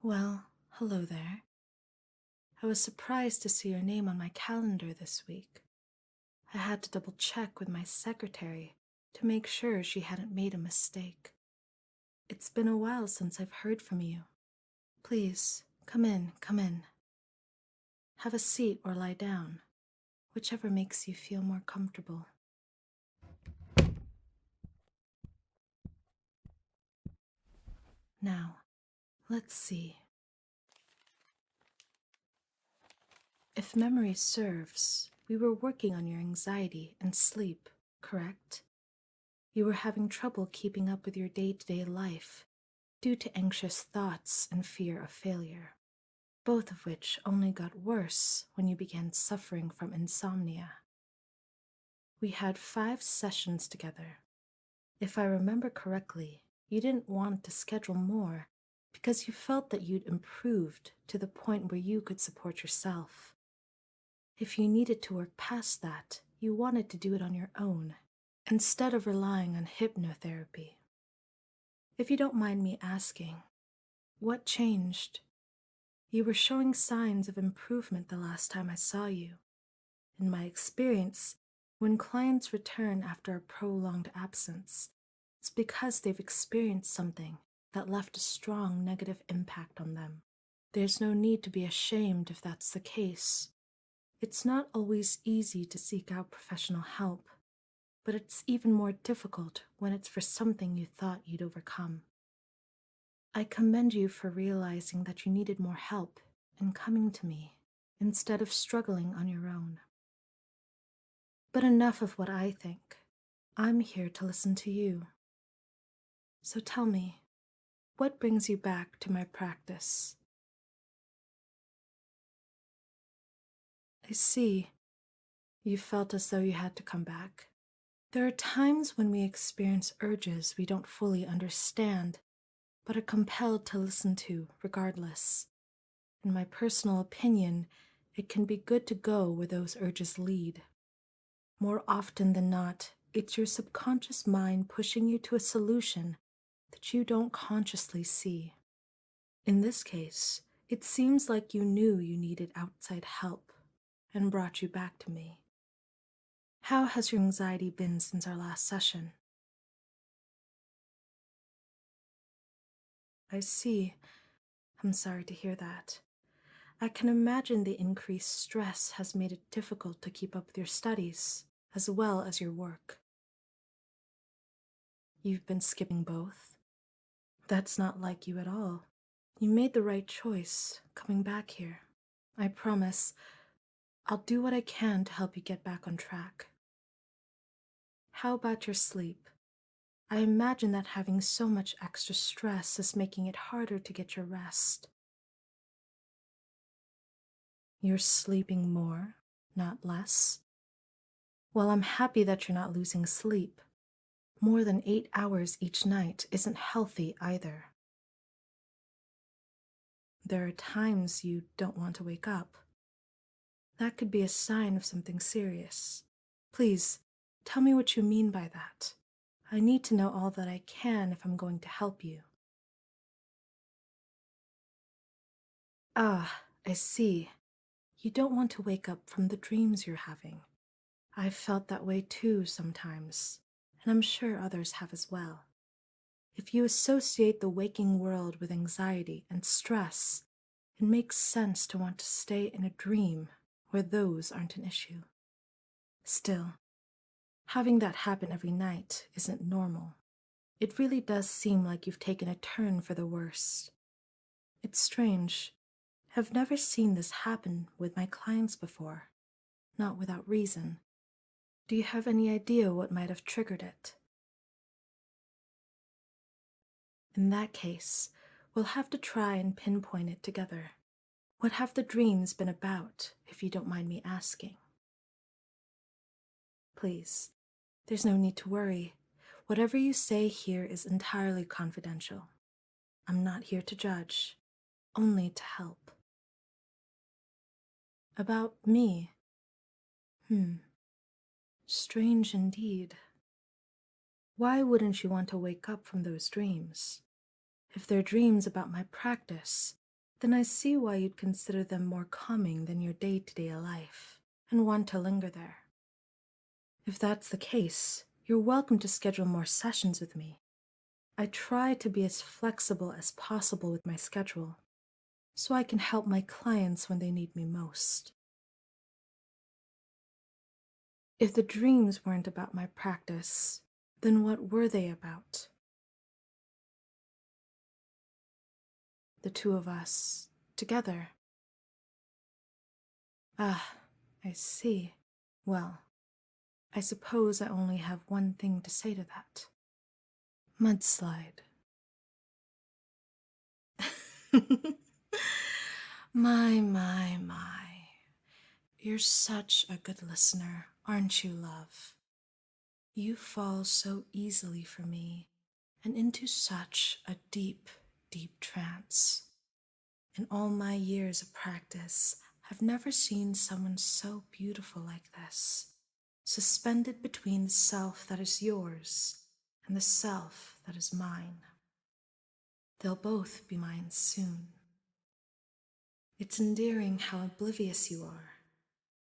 Well, hello there. I was surprised to see your name on my calendar this week. I had to double check with my secretary to make sure she hadn't made a mistake. It's been a while since I've heard from you. Please, come in, come in. Have a seat or lie down, whichever makes you feel more comfortable. Now, let's see. If memory serves, we were working on your anxiety and sleep, correct? You were having trouble keeping up with your day-to-day life due to anxious thoughts and fear of failure, both of which only got worse when you began suffering from insomnia. We had 5 sessions together. If I remember correctly, you didn't want to schedule more because you felt that you'd improved to the point where you could support yourself. If you needed to work past that, you wanted to do it on your own, instead of relying on hypnotherapy. If you don't mind me asking, what changed? You were showing signs of improvement the last time I saw you. In my experience, when clients return after a prolonged absence, it's because they've experienced something that left a strong negative impact on them. There's no need to be ashamed if that's the case. It's not always easy to seek out professional help, but it's even more difficult when it's for something you thought you'd overcome. I commend you for realizing that you needed more help and coming to me instead of struggling on your own. But enough of what I think. I'm here to listen to you. So tell me, what brings you back to my practice? I see. You felt as though you had to come back. There are times when we experience urges we don't fully understand, but are compelled to listen to regardless. In my personal opinion, it can be good to go where those urges lead. More often than not, it's your subconscious mind pushing you to a solution that you don't consciously see. In this case, it seems like you knew you needed outside help and brought you back to me. How has your anxiety been since our last session? I see. I'm sorry to hear that. I can imagine the increased stress has made it difficult to keep up with your studies, as well as your work. You've been skipping both? That's not like you at all. You made the right choice, coming back here. I promise, I'll do what I can to help you get back on track. How about your sleep? I imagine that having so much extra stress is making it harder to get your rest. You're sleeping more, not less? Well, I'm happy that you're not losing sleep. More than 8 hours each night isn't healthy either. There are times you don't want to wake up. That could be a sign of something serious. Please, tell me what you mean by that. I need to know all that I can if I'm going to help you. Ah, I see. You don't want to wake up from the dreams you're having. I've felt that way too sometimes, and I'm sure others have as well. If you associate the waking world with anxiety and stress, it makes sense to want to stay in a dream where those aren't an issue. Still, having that happen every night isn't normal. It really does seem like you've taken a turn for the worse. It's strange. I've never seen this happen with my clients before, not without reason. Do you have any idea what might have triggered it? In that case, we'll have to try and pinpoint it together. What have the dreams been about, if you don't mind me asking? Please, there's no need to worry. Whatever you say here is entirely confidential. I'm not here to judge, only to help. About me? Strange indeed. Why wouldn't you want to wake up from those dreams? If they're dreams about my practice, then I see why you'd consider them more calming than your day-to-day life, and want to linger there. If that's the case, you're welcome to schedule more sessions with me. I try to be as flexible as possible with my schedule, so I can help my clients when they need me most. If the dreams weren't about my practice, then what were they about? The two of us, together. Ah, I see. Well, I suppose I only have one thing to say to that. Mudslide. My. You're such a good listener, aren't you, love? You fall so easily for me, and into such a deep, deep trance. In all my years of practice, I've never seen someone so beautiful like this, suspended between the self that is yours and the self that is mine. They'll both be mine soon. It's endearing how oblivious you are.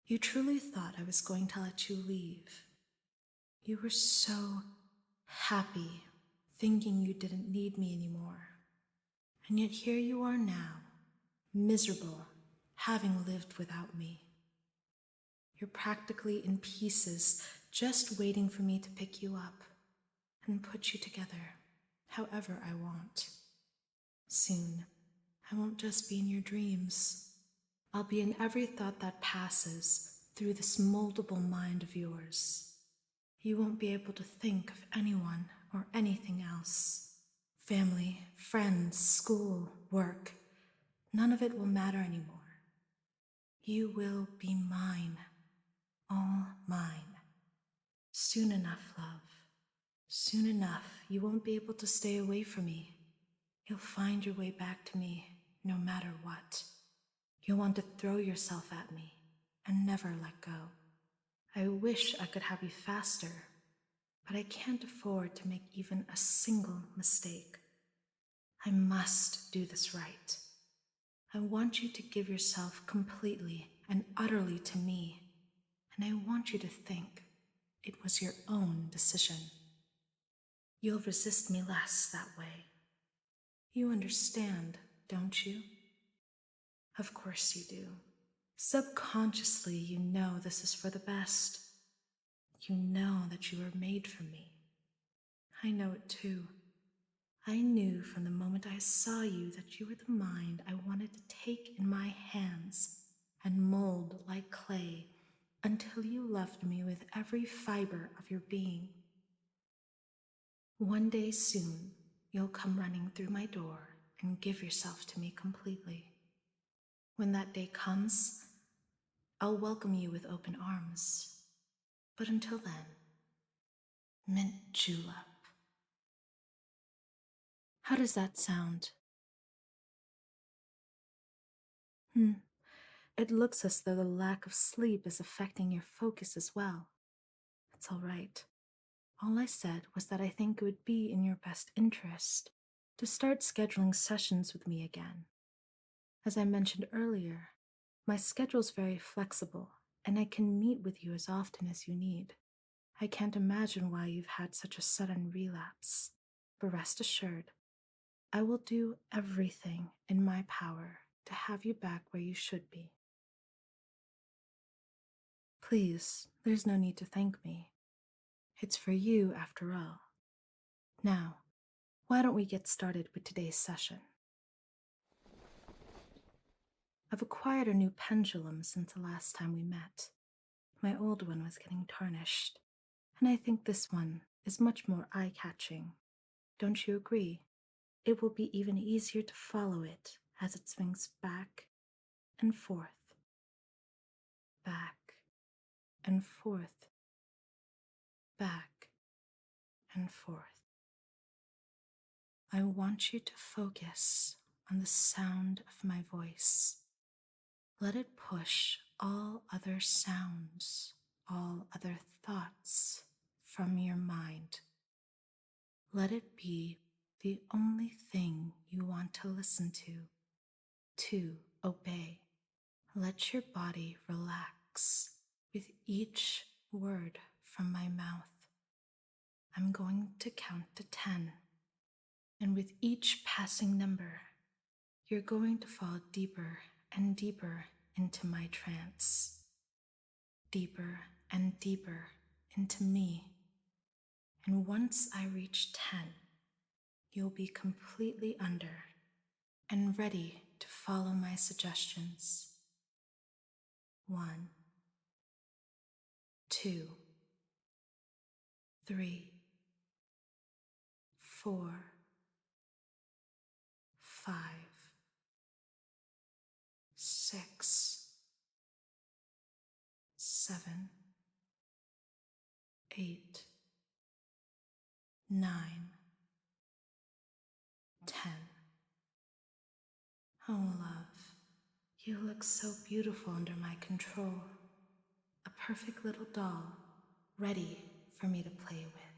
You truly thought I was going to let you leave. You were so happy, thinking you didn't need me anymore. And yet here you are now, miserable, having lived without me. You're practically in pieces, just waiting for me to pick you up and put you together, however I want. Soon, I won't just be in your dreams. I'll be in every thought that passes through this moldable mind of yours. You won't be able to think of anyone or anything else. Family, friends, school, work, none of it will matter anymore. You will be mine, all mine. Soon enough, love. Soon enough, you won't be able to stay away from me. You'll find your way back to me, no matter what. You'll want to throw yourself at me and never let go. I wish I could have you faster, but I can't afford to make even a single mistake. I must do this right. I want you to give yourself completely and utterly to me, and I want you to think it was your own decision. You'll resist me less that way. You understand, don't you? Of course you do. Subconsciously, you know this is for the best. You know that you were made for me. I know it too. I knew from the moment I saw you that you were the mind I wanted to take in my hands and mold like clay until you loved me with every fiber of your being. One day soon, you'll come running through my door and give yourself to me completely. When that day comes, I'll welcome you with open arms. But until then, mint julep. How does that sound? It looks as though the lack of sleep is affecting your focus as well. It's all right. All I said was that I think it would be in your best interest to start scheduling sessions with me again. As I mentioned earlier, my schedule's very flexible, and I can meet with you as often as you need. I can't imagine why you've had such a sudden relapse, but rest assured, I will do everything in my power to have you back where you should be. Please, there's no need to thank me. It's for you after all. Now, why don't we get started with today's session? I've acquired a new pendulum since the last time we met. My old one was getting tarnished, and I think this one is much more eye-catching. Don't you agree? It will be even easier to follow it as it swings back and forth, back and forth, back and forth. I want you to focus on the sound of my voice. Let it push all other sounds, all other thoughts from your mind. Let it be the only thing you want to listen to to obey. Let your body relax with each word from my mouth. I'm going to count to 10, and with each passing number, you're going to fall deeper and deeper into my trance, deeper and deeper into me. And once I reach 10, you'll be completely under and ready to follow my suggestions. 1, 2, 3, 4, 5, 6, 7, 8, 9, 10. Oh, love, you look so beautiful under my control. A perfect little doll, ready for me to play with.